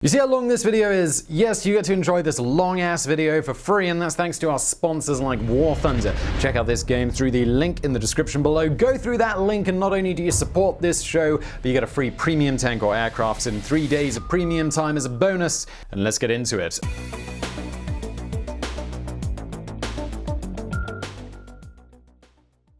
You see how long this video is? Yes, you get to enjoy this long-ass video for free, and that's thanks to our sponsors like War Thunder. Check out this game through the link in the description below. Go through that link, and not only do you support this show, but you get a free premium tank or aircraft and 3 days of premium time as a bonus. And let's get into it.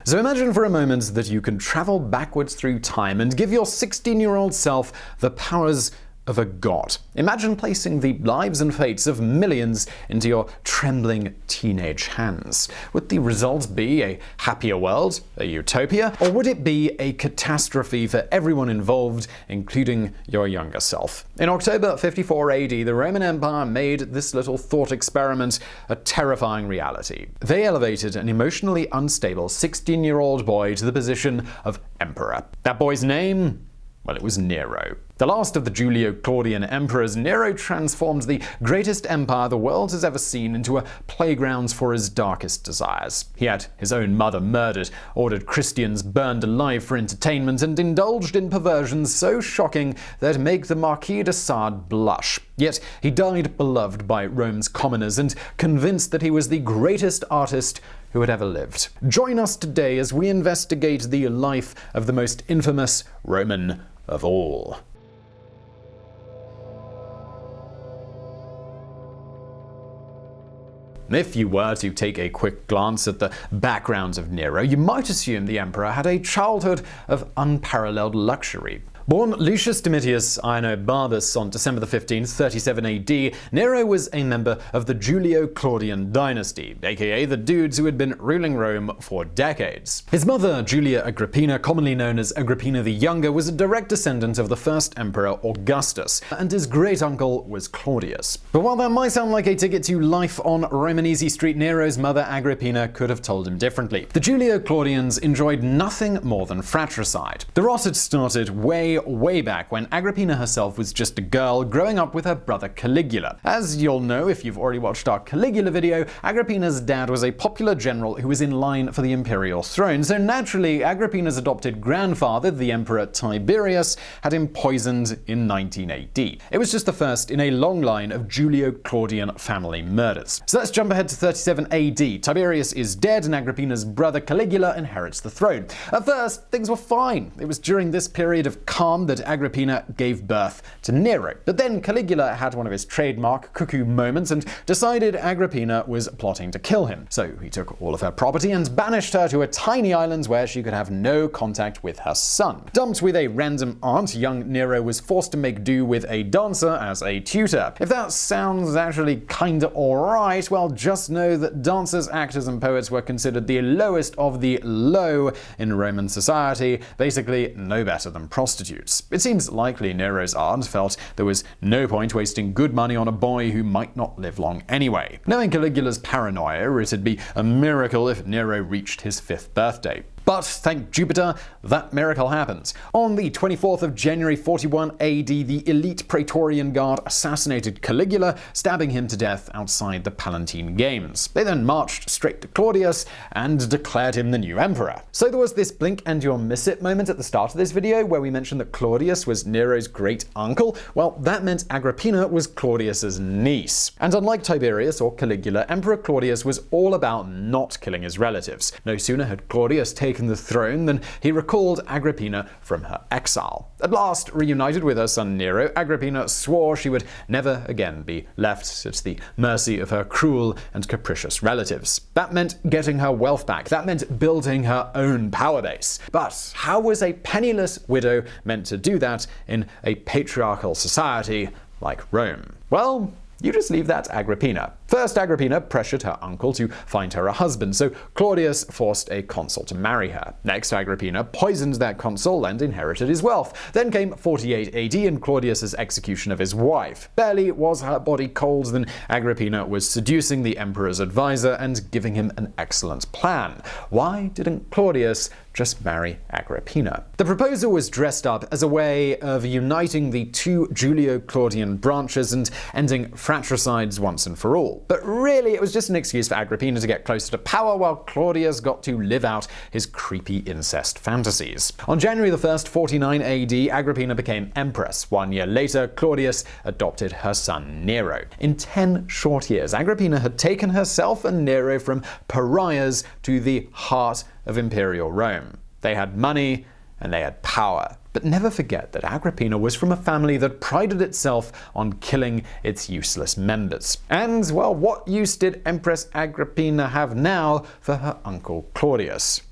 So imagine for a moment that you can travel backwards through time and give your 16-year-old self the powers of a god. Imagine placing the lives and fates of millions into your trembling teenage hands. Would the result be a happier world, a utopia, or would it be a catastrophe for everyone involved, including your younger self? In October 54 AD, the Roman Empire made this little thought experiment a terrifying reality. They elevated an emotionally unstable 16-year-old boy to the position of emperor. That boy's name? Well, it was Nero. The last of the Julio-Claudian emperors, Nero transformed the greatest empire the world has ever seen into a playground for his darkest desires. He had his own mother murdered, ordered Christians burned alive for entertainment, and indulged in perversions so shocking that make the Marquis de Sade blush. Yet he died beloved by Rome's commoners and convinced that he was the greatest artist who had ever lived. Join us today as we investigate the life of the most infamous Roman of all. If you were to take a quick glance at the background of Nero, you might assume the emperor had a childhood of unparalleled luxury. Born Lucius Domitius Ahenobarbus on December 15, 37 AD, Nero was a member of the Julio-Claudian dynasty, aka the dudes who had been ruling Rome for decades. His mother, Julia Agrippina, commonly known as Agrippina the Younger, was a direct descendant of the first emperor Augustus, and his great-uncle was Claudius. But while that might sound like a ticket to life on Roman Easy Street, Nero's mother Agrippina could have told him differently. The Julio-Claudians enjoyed nothing more than fratricide. The rot had started way back when Agrippina herself was just a girl growing up with her brother Caligula. As you'll know if you've already watched our Caligula video, Agrippina's dad was a popular general who was in line for the imperial throne, so naturally Agrippina's adopted grandfather, the emperor Tiberius, had him poisoned in 19 AD. It was just the first in a long line of Julio-Claudian family murders. So let's jump ahead to 37 AD. Tiberius is dead and Agrippina's brother Caligula inherits the throne. At first, things were fine. It was during this period of calm that Agrippina gave birth to Nero. But then Caligula had one of his trademark cuckoo moments and decided Agrippina was plotting to kill him. So he took all of her property and banished her to a tiny island where she could have no contact with her son. Dumped with a random aunt, young Nero was forced to make do with a dancer as a tutor. If that sounds actually kinda alright, well, just know that dancers, actors, and poets were considered the lowest of the low in Roman society, basically no better than prostitutes. It seems likely Nero's aunt felt there was no point wasting good money on a boy who might not live long anyway. Knowing Caligula's paranoia, it'd be a miracle if Nero reached his 5th birthday. But thank Jupiter, that miracle happens. On the 24th of January 41 AD, the elite Praetorian Guard assassinated Caligula, stabbing him to death outside the Palatine Games. They then marched straight to Claudius and declared him the new emperor. So there was this blink and you'll miss it moment at the start of this video where we mentioned that Claudius was Nero's great uncle. Well, that meant Agrippina was Claudius's niece. And unlike Tiberius or Caligula, Emperor Claudius was all about not killing his relatives. No sooner had Claudius taken the throne than he recalled Agrippina from her exile. At last, reunited with her son Nero, Agrippina swore she would never again be left at the mercy of her cruel and capricious relatives. That meant getting her wealth back. That meant building her own power base. But how was a penniless widow meant to do that in a patriarchal society like Rome? Well, you just leave that to Agrippina. First, Agrippina pressured her uncle to find her a husband, so Claudius forced a consul to marry her. Next, Agrippina poisoned that consul and inherited his wealth. Then came 48 AD and Claudius's execution of his wife. Barely was her body cold than Agrippina was seducing the emperor's advisor and giving him an excellent plan. Why didn't Claudius just marry Agrippina? The proposal was dressed up as a way of uniting the two Julio-Claudian branches and ending fratricides once and for all. all. But really, it was just an excuse for Agrippina to get closer to power while Claudius got to live out his creepy incest fantasies. On January 1st, 49 AD, Agrippina became empress. 1 year later, Claudius adopted her son Nero. In 10 short years, Agrippina had taken herself and Nero from pariahs to the heart of imperial Rome. They had money and they had power. But never forget that Agrippina was from a family that prided itself on killing its useless members. And, well, what use did Empress Agrippina have now for her uncle Claudius?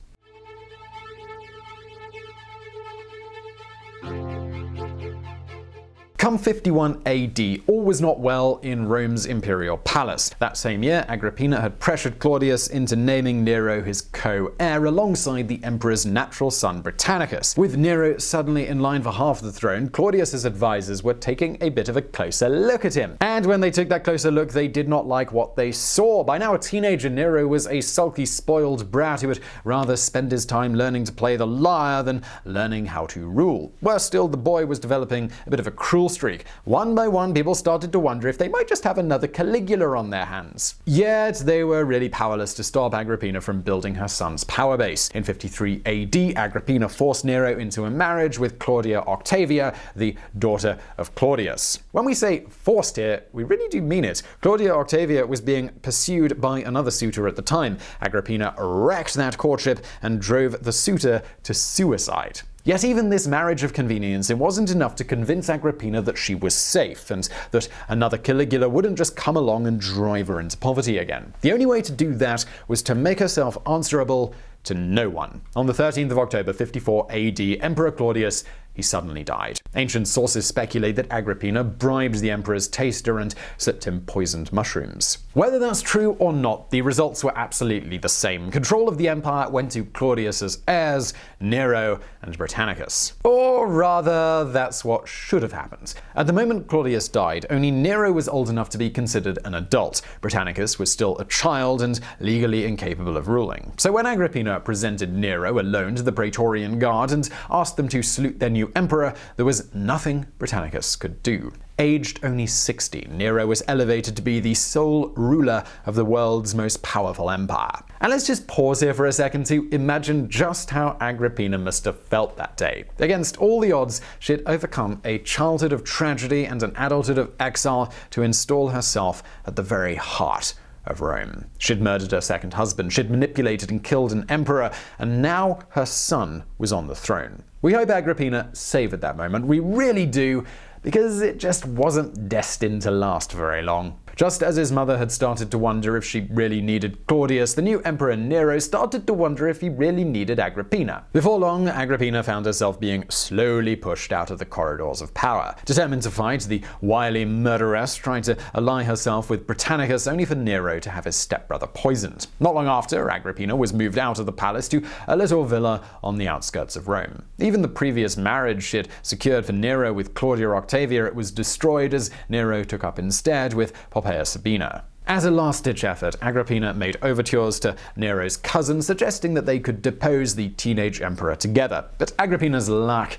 Come 51 AD, all was not well in Rome's imperial palace. That same year, Agrippina had pressured Claudius into naming Nero his co-heir alongside the emperor's natural son Britannicus. With Nero suddenly in line for half the throne, Claudius's advisors were taking a bit of a closer look at him. And when they took that closer look, they did not like what they saw. By now a teenager, Nero was a sulky, spoiled brat who would rather spend his time learning to play the lyre than learning how to rule. Worse still, the boy was developing a bit of a cruel streak. One by one, people started to wonder if they might just have another Caligula on their hands. Yet they were really powerless to stop Agrippina from building her son's power base. In 53 AD, Agrippina forced Nero into a marriage with Claudia Octavia, the daughter of Claudius. When we say forced here, we really do mean it. Claudia Octavia was being pursued by another suitor at the time. Agrippina wrecked that courtship and drove the suitor to suicide. Yet even this marriage of convenience, it wasn't enough to convince Agrippina that she was safe and that another Caligula wouldn't just come along and drive her into poverty again. The only way to do that was to make herself answerable to no one. On the 13th of October, 54 AD, Emperor Claudius, he suddenly died. Ancient sources speculate that Agrippina bribed the emperor's taster and slipped him poisoned mushrooms. Whether that's true or not, the results were absolutely the same. Control of the empire went to Claudius's heirs, Nero and Britannicus. Or rather, that's what should have happened. At the moment Claudius died, only Nero was old enough to be considered an adult. Britannicus was still a child and legally incapable of ruling. So when Agrippina presented Nero alone to the Praetorian Guard and asked them to salute their new emperor, there was nothing Britannicus could do. Aged only 60, Nero was elevated to be the sole ruler of the world's most powerful empire. And let's just pause here for a second to imagine just how Agrippina must have felt that day. Against all the odds, she had overcome a childhood of tragedy and an adulthood of exile to install herself at the very heart of Rome. She'd murdered her second husband, she'd manipulated and killed an emperor, and now her son was on the throne. We hope Agrippina savored that moment. We really do, because it just wasn't destined to last very long. Just as his mother had started to wonder if she really needed Claudius, the new emperor Nero started to wonder if he really needed Agrippina. Before long, Agrippina found herself being slowly pushed out of the corridors of power. Determined to fight, the wily murderess tried to ally herself with Britannicus, only for Nero to have his stepbrother poisoned. Not long after, Agrippina was moved out of the palace to a little villa on the outskirts of Rome. Even the previous marriage she had secured for Nero with Claudia Octavia, it was destroyed as Nero took up instead with Poppaea Sabina. As a last-ditch effort, Agrippina made overtures to Nero's cousin, suggesting that they could depose the teenage emperor together. But Agrippina's luck,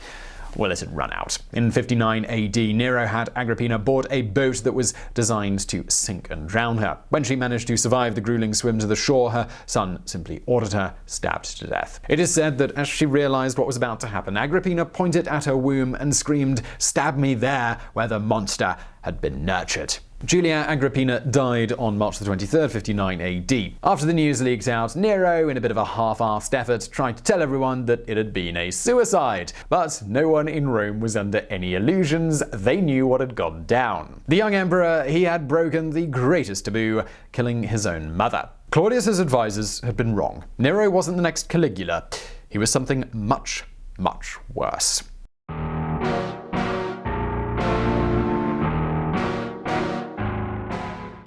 well, it had run out. In 59 AD, Nero had Agrippina board a boat that was designed to sink and drown her. When she managed to survive the grueling swim to the shore, her son simply ordered her stabbed to death. It is said that as she realized what was about to happen, Agrippina pointed at her womb and screamed, "Stab me there where the monster had been nurtured." Julia Agrippina died on March 23rd, 59 AD. After the news leaked out, Nero, in a bit of a half-assed effort, tried to tell everyone that it had been a suicide. But no one in Rome was under any illusions. They knew what had gone down. The young emperor, he had broken the greatest taboo, killing his own mother. Claudius's advisors had been wrong. Nero wasn't the next Caligula. He was something much, much worse.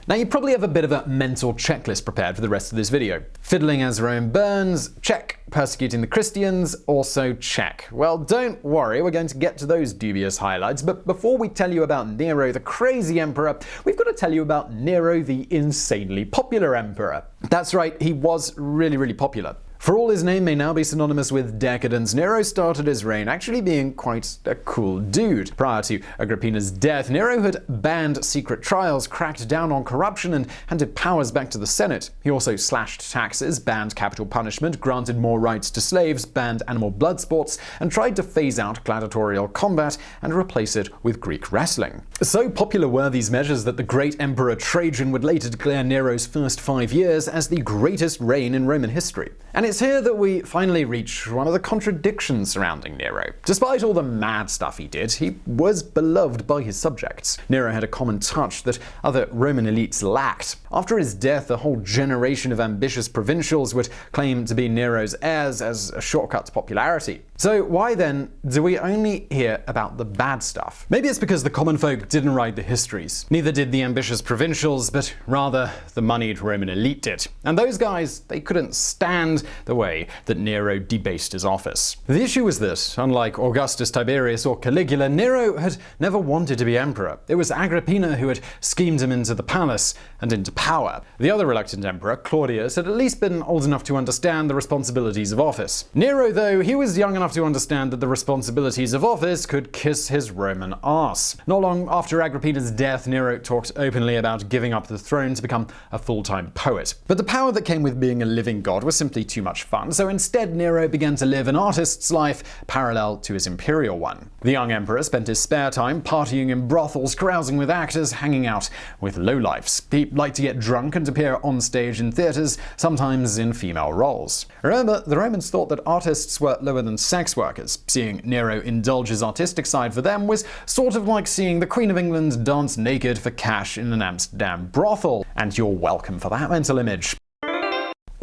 Now you probably have a bit of a mental checklist prepared for the rest of this video. Fiddling as Rome burns, check. Persecuting the Christians, also check. Well, don't worry, we're going to get to those dubious highlights, but before we tell you about Nero, the crazy emperor, we've got to tell you about Nero, the insanely popular emperor. That's right, he was really, really popular. For all his name may now be synonymous with decadence, Nero started his reign actually being quite a cool dude. Prior to Agrippina's death, Nero had banned secret trials, cracked down on corruption, and handed powers back to the Senate. He also slashed taxes, banned capital punishment, granted more rights to slaves, banned animal blood sports, and tried to phase out gladiatorial combat and replace it with Greek wrestling. So popular were these measures that the great Emperor Trajan would later declare Nero's first 5 years as the greatest reign in Roman history. And it's here that we finally reach one of the contradictions surrounding Nero. Despite all the mad stuff he did, he was beloved by his subjects. Nero had a common touch that other Roman elites lacked. After his death, a whole generation of ambitious provincials would claim to be Nero's heirs as a shortcut to popularity. So why then do we only hear about the bad stuff? Maybe it's because the common folk didn't write the histories. Neither did the ambitious provincials, but rather the moneyed Roman elite did. And those guys, they couldn't stand the way that Nero debased his office. The issue was that, unlike Augustus, Tiberius, or Caligula, Nero had never wanted to be emperor. It was Agrippina who had schemed him into the palace and into power. The other reluctant emperor, Claudius, had at least been old enough to understand the responsibilities of office. Nero, though, he was young enough to understand that the responsibilities of office could kiss his Roman arse. Not long after Agrippina's death, Nero talked openly about giving up the throne to become a full-time poet. But the power that came with being a living god was simply too much fun, so instead Nero began to live an artist's life parallel to his imperial one. The young emperor spent his spare time partying in brothels, carousing with actors, hanging out with lowlifes. He liked to get drunk and appear on stage in theaters, sometimes in female roles. Remember, the Romans thought that artists were lower than sex workers. Seeing Nero indulge his artistic side for them was sort of like seeing the Queen of England dance naked for cash in an Amsterdam brothel. And you're welcome for that mental image.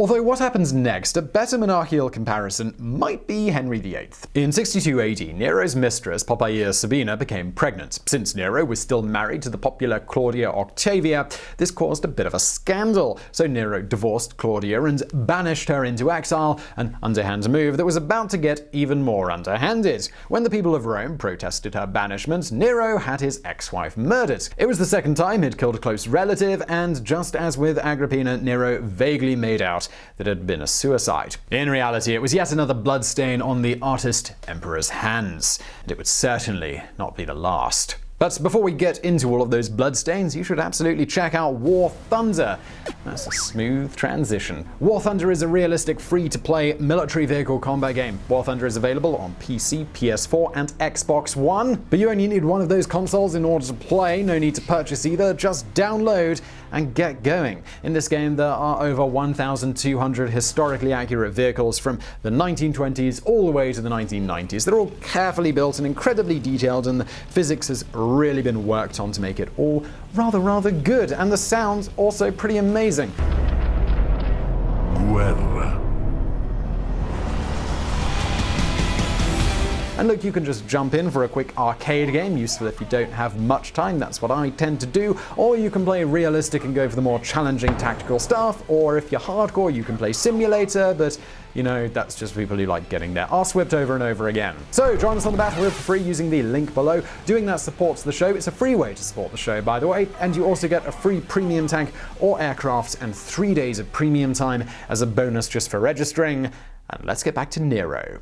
Although what happens next, a better monarchical comparison might be Henry VIII. In 62 AD, Nero's mistress, Poppaea Sabina, became pregnant. Since Nero was still married to the popular Claudia Octavia, this caused a bit of a scandal. So Nero divorced Claudia and banished her into exile, an underhand move that was about to get even more underhanded. When the people of Rome protested her banishment, Nero had his ex-wife murdered. It was the second time he'd killed a close relative, and just as with Agrippina, Nero vaguely made out that it had been a suicide. In reality, it was yet another bloodstain on the artist emperor's hands, and it would certainly not be the last. But before we get into all of those bloodstains, you should absolutely check out War Thunder. That's a smooth transition. War Thunder is a realistic, free-to-play military vehicle combat game. War Thunder is available on PC, PS4, and Xbox One. But you only need one of those consoles in order to play. No need to purchase either. Just download and get going. In this game, there are over 1,200 historically accurate vehicles from the 1920s all the way to the 1990s. They're all carefully built and incredibly detailed, and the physics has really been worked on to make it all rather good. And the sound's also pretty amazing. Guerra. And look, you can just jump in for a quick arcade game, useful if you don't have much time, that's what I tend to do, or you can play realistic and go for the more challenging tactical stuff, or if you're hardcore, you can play simulator, but you know, that's just people who like getting their arse whipped over and over again. So join us on the battlefield for free using the link below. Doing that supports the show. It's a free way to support the show, by the way, and you also get a free premium tank or aircraft and 3 days of premium time as a bonus just for registering. And let's get back to Nero.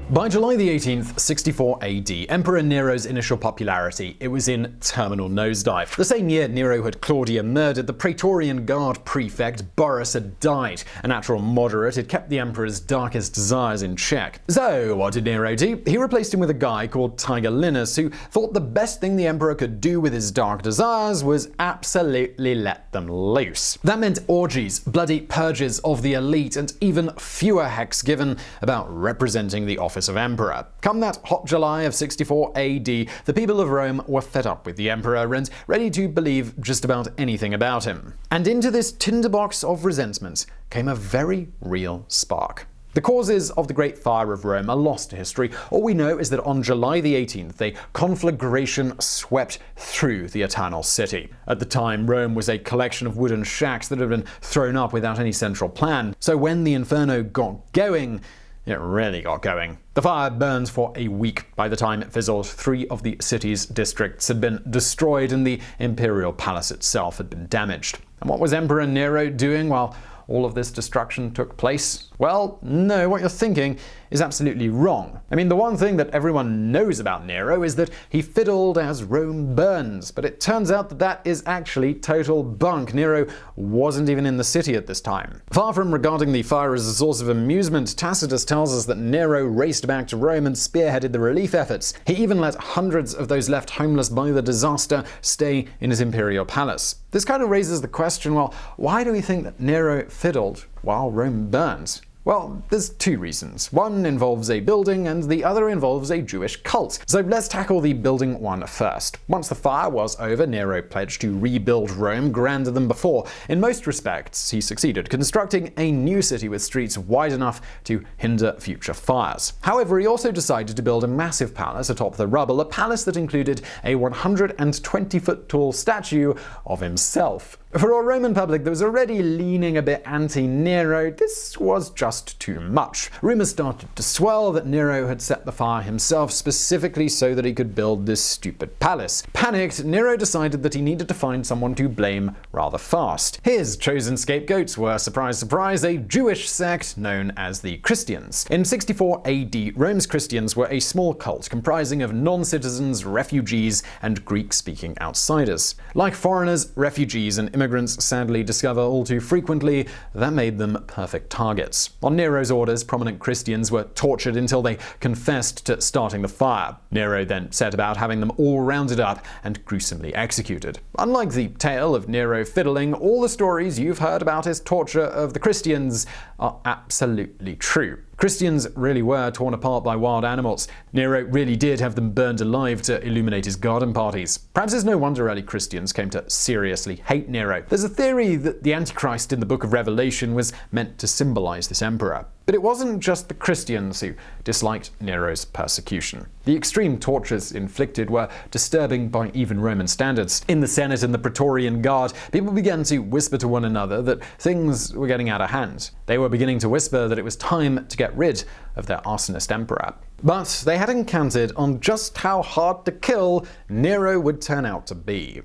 By July the 18th, 64 AD, Emperor Nero's initial popularity, it was in terminal nosedive. The same year Nero had Claudia murdered, the Praetorian Guard prefect Sporus had died. A natural moderate, it kept the emperor's darkest desires in check. So what did Nero do? He replaced him with a guy called Tigellinus, who thought the best thing the emperor could do with his dark desires was absolutely let them loose. That meant orgies, bloody purges of the elite, and even fewer hecks given about representing the office of emperor. Come that hot July of 64 AD, the people of Rome were fed up with the emperor and ready to believe just about anything about him. And into this tinderbox of resentment came a very real spark. The causes of the Great Fire of Rome are lost to history. All we know is that on July the 18th, a conflagration swept through the Eternal City. At the time, Rome was a collection of wooden shacks that had been thrown up without any central plan. So when the inferno got going, it really got going. The fire burned for a week. By the time it fizzled, 3 of the city's districts had been destroyed and the imperial palace itself had been damaged. And what was Emperor Nero doing while all of this destruction took place? Well, no, what you're thinking is absolutely wrong. I mean, the one thing that everyone knows about Nero is that he fiddled as Rome burns, but it turns out that that is actually total bunk. Nero wasn't even in the city at this time. Far from regarding the fire as a source of amusement, Tacitus tells us that Nero raced back to Rome and spearheaded the relief efforts. He even let hundreds of those left homeless by the disaster stay in his imperial palace. This kind of raises the question, well, why do we think that Nero fiddled while Rome burns? Well, there's 2 reasons. One involves a building and the other involves a Jewish cult. So let's tackle the building one first. Once the fire was over, Nero pledged to rebuild Rome grander than before. In most respects, he succeeded, constructing a new city with streets wide enough to hinder future fires. However, he also decided to build a massive palace atop the rubble, a palace that included a 120-foot-tall statue of himself. For a Roman public that was already leaning a bit anti-Nero, this was just too much. Rumors started to swell that Nero had set the fire himself specifically so that he could build this stupid palace. Panicked, Nero decided that he needed to find someone to blame rather fast. His chosen scapegoats were, surprise surprise, a Jewish sect known as the Christians. In 64 AD, Rome's Christians were a small cult comprising of non-citizens, refugees, and Greek-speaking outsiders. Like foreigners, refugees and immigrants sadly discover all too frequently, that made them perfect targets. On Nero's orders, prominent Christians were tortured until they confessed to starting the fire. Nero then set about having them all rounded up and gruesomely executed. Unlike the tale of Nero fiddling, all the stories you've heard about his torture of the Christians are absolutely true. Christians really were torn apart by wild animals. Nero really did have them burned alive to illuminate his garden parties. Perhaps it's no wonder early Christians came to seriously hate Nero. There's a theory that the Antichrist in the Book of Revelation was meant to symbolize this emperor. But it wasn't just the Christians who disliked Nero's persecution. The extreme tortures inflicted were disturbing by even Roman standards. In the Senate and the Praetorian Guard, people began to whisper to one another that things were getting out of hand. They were beginning to whisper that it was time to get rid of their arsonist emperor. But they hadn't counted on just how hard to kill Nero would turn out to be.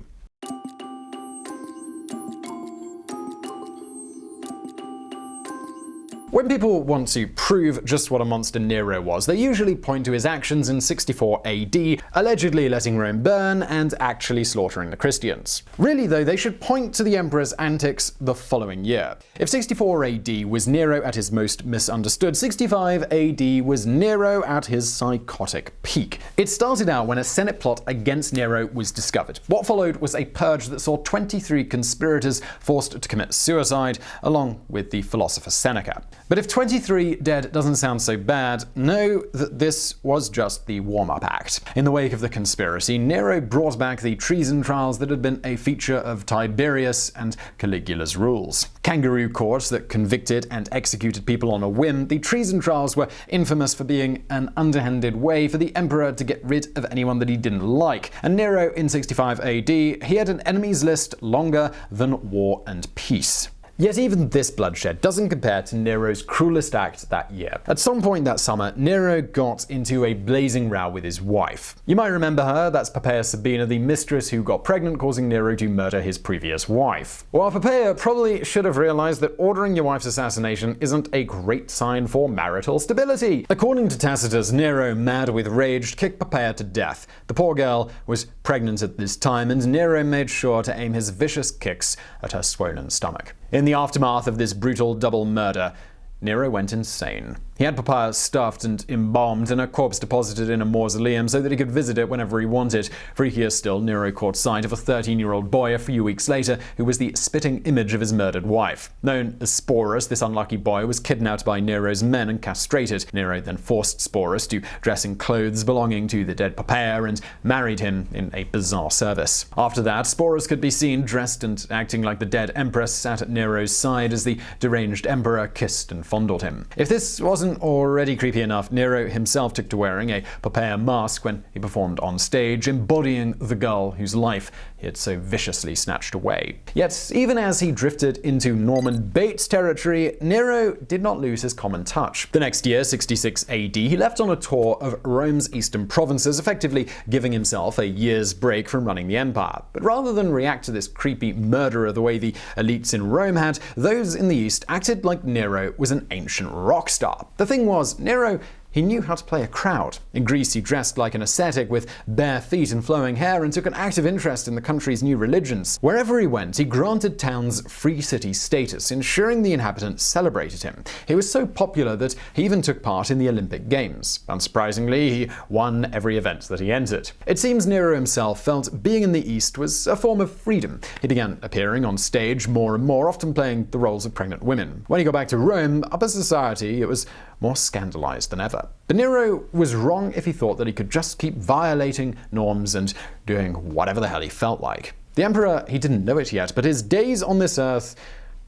When people want to prove just what a monster Nero was, they usually point to his actions in 64 AD, allegedly letting Rome burn and actually slaughtering the Christians. Really though, they should point to the emperor's antics the following year. If 64 AD was Nero at his most misunderstood, 65 AD was Nero at his psychotic peak. It started out when a Senate plot against Nero was discovered. What followed was a purge that saw 23 conspirators forced to commit suicide, along with the philosopher Seneca. But if 23 dead doesn't sound so bad, know that this was just the warm-up act. In the wake of the conspiracy, Nero brought back the treason trials that had been a feature of Tiberius and Caligula's rules. Kangaroo courts that convicted and executed people on a whim, the treason trials were infamous for being an underhanded way for the emperor to get rid of anyone that he didn't like. And Nero in 65 AD, he had an enemies list longer than War and Peace. Yet even this bloodshed doesn't compare to Nero's cruelest act that year. At some point that summer, Nero got into a blazing row with his wife. You might remember her, that's Poppaea Sabina, the mistress who got pregnant, causing Nero to murder his previous wife. While Poppaea probably should have realized that ordering your wife's assassination isn't a great sign for marital stability. According to Tacitus, Nero, mad with rage, kicked Poppaea to death. The poor girl was pregnant at this time, and Nero made sure to aim his vicious kicks at her swollen stomach. In the aftermath of this brutal double murder, Nero went insane. He had Poppaea stuffed and embalmed and her corpse deposited in a mausoleum so that he could visit it whenever he wanted. Freakier still, Nero caught sight of a 13-year-old boy a few weeks later who was the spitting image of his murdered wife. Known as Sporus, this unlucky boy was kidnapped by Nero's men and castrated. Nero then forced Sporus to dress in clothes belonging to the dead Poppaea and married him in a bizarre service. After that, Sporus could be seen dressed and acting like the dead empress sat at Nero's side as the deranged emperor kissed and fondled him. If this wasn't already creepy enough, Nero himself took to wearing a Poppaea mask when he performed on stage, embodying the girl whose life he had so viciously snatched away. Yet, even as he drifted into Norman Bates territory, Nero did not lose his common touch. The next year, 66 AD, he left on a tour of Rome's eastern provinces, effectively giving himself a year's break from running the empire. But rather than react to this creepy murderer the way the elites in Rome had, those in the east acted like Nero was an ancient rock star. The thing was, Nero, he knew how to play a crowd. In Greece, he dressed like an ascetic with bare feet and flowing hair and took an active interest in the country's new religions. Wherever he went, he granted towns free city status, ensuring the inhabitants celebrated him. He was so popular that he even took part in the Olympic Games. Unsurprisingly, he won every event that he entered. It seems Nero himself felt being in the East was a form of freedom. He began appearing on stage more and more, often playing the roles of pregnant women. When he got back to Rome, upper society, it was more scandalized than ever. But Nero was wrong if he thought that he could just keep violating norms and doing whatever the hell he felt like. The emperor, he didn't know it yet, but his days on this earth,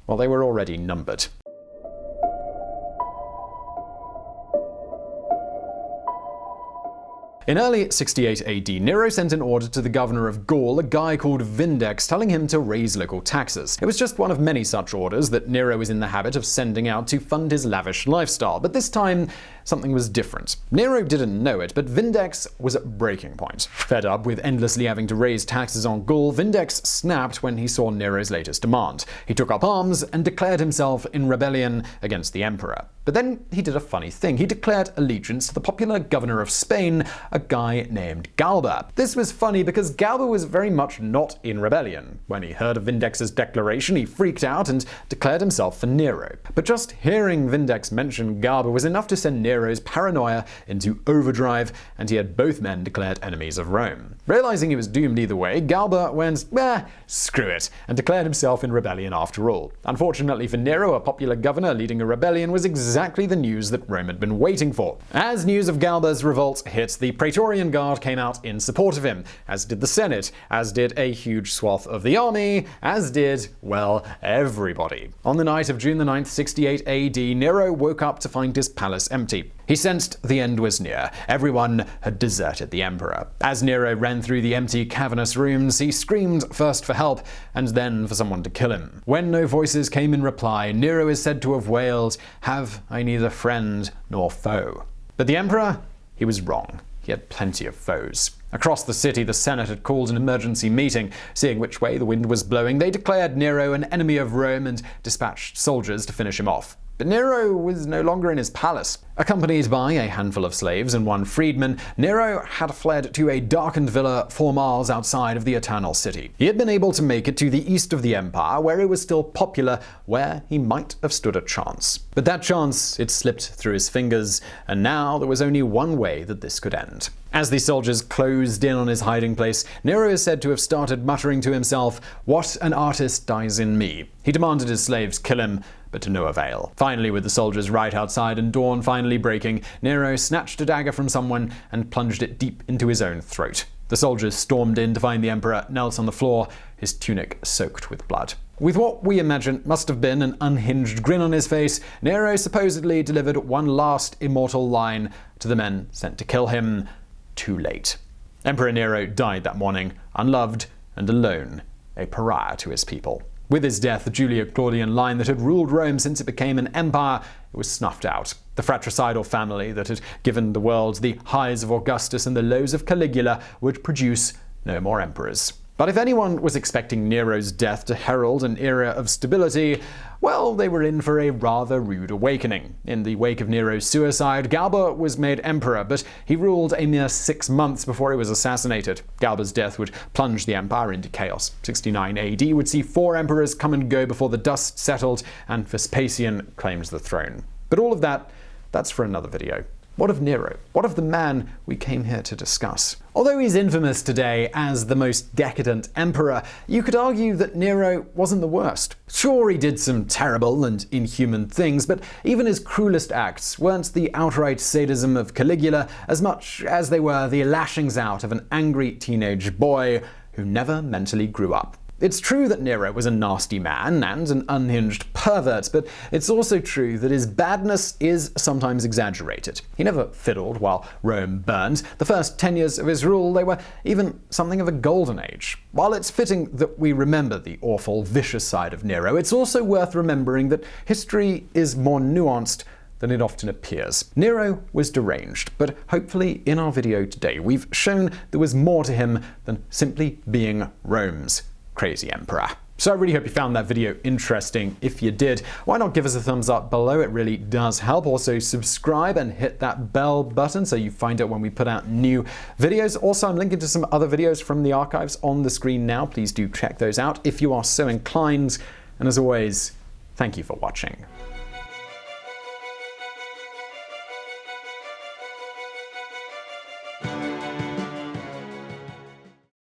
well, they were already numbered. In early 68 AD, Nero sent an order to the governor of Gaul, a guy called Vindex, telling him to raise local taxes. It was just one of many such orders that Nero was in the habit of sending out to fund his lavish lifestyle, but this time something was different. Nero didn't know it, but Vindex was at breaking point. Fed up with endlessly having to raise taxes on Gaul, Vindex snapped when he saw Nero's latest demand. He took up arms and declared himself in rebellion against the emperor. But then he did a funny thing. He declared allegiance to the popular governor of Spain, a guy named Galba. This was funny because Galba was very much not in rebellion. When he heard of Vindex's declaration, he freaked out and declared himself for Nero. But just hearing Vindex mention Galba was enough to send Nero's paranoia into overdrive, and he had both men declared enemies of Rome. Realizing he was doomed either way, Galba went, screw it, and declared himself in rebellion after all. Unfortunately for Nero, a popular governor leading a rebellion was exactly the news that Rome had been waiting for. As news of Galba's revolt hit, the Praetorian Guard came out in support of him, as did the Senate, as did a huge swath of the army, as did, well, everybody. On the night of June the 9th, 68 AD, Nero woke up to find his palace empty. He sensed the end was near. Everyone had deserted the emperor. As Nero ran through the empty, cavernous rooms, he screamed first for help, and then for someone to kill him. When no voices came in reply, Nero is said to have wailed, "Have I neither friend nor foe?" But the emperor, he was wrong. He had plenty of foes. Across the city, the Senate had called an emergency meeting. Seeing which way the wind was blowing, they declared Nero an enemy of Rome and dispatched soldiers to finish him off. But Nero was no longer in his palace. Accompanied by a handful of slaves and one freedman, Nero had fled to a darkened villa 4 miles outside of the Eternal City. He had been able to make it to the east of the empire, where it was still popular, where he might have stood a chance. But that chance, it slipped through his fingers, and now there was only one way that this could end. As the soldiers closed in on his hiding place, Nero is said to have started muttering to himself, "What an artist dies in me." He demanded his slaves kill him, but to no avail. Finally, with the soldiers right outside and dawn finally breaking, Nero snatched a dagger from someone and plunged it deep into his own throat. The soldiers stormed in to find the emperor knelt on the floor, his tunic soaked with blood. With what we imagine must have been an unhinged grin on his face, Nero supposedly delivered one last immortal line to the men sent to kill him: "Too late." Emperor Nero died that morning, unloved and alone, a pariah to his people. With his death, the Julio-Claudian line that had ruled Rome since it became an empire, it was snuffed out. The fratricidal family that had given the world the highs of Augustus and the lows of Caligula would produce no more emperors. But if anyone was expecting Nero's death to herald an era of stability, well, they were in for a rather rude awakening. In the wake of Nero's suicide, Galba was made emperor, but he ruled a mere 6 months before he was assassinated. Galba's death would plunge the empire into chaos. 69 AD would see 4 emperors come and go before the dust settled and Vespasian claimed the throne. But all of that's for another video. What of Nero? What of the man we came here to discuss? Although he's infamous today as the most decadent emperor, you could argue that Nero wasn't the worst. Sure, he did some terrible and inhuman things, but even his cruelest acts weren't the outright sadism of Caligula as much as they were the lashings out of an angry teenage boy who never mentally grew up. It's true that Nero was a nasty man and an unhinged pervert, but it's also true that his badness is sometimes exaggerated. He never fiddled while Rome burned. The first 10 years of his rule, they were even something of a golden age. While it's fitting that we remember the awful, vicious side of Nero, it's also worth remembering that history is more nuanced than it often appears. Nero was deranged, but hopefully in our video today we've shown there was more to him than simply being Rome's crazy emperor. So I really hope you found that video interesting. If you did, why not give us a thumbs up below? It really does help. Also subscribe and hit that bell button so you find out when we put out new videos. Also, I'm linking to some other videos from the archives on the screen now. Please do check those out if you are so inclined. And as always, thank you for watching.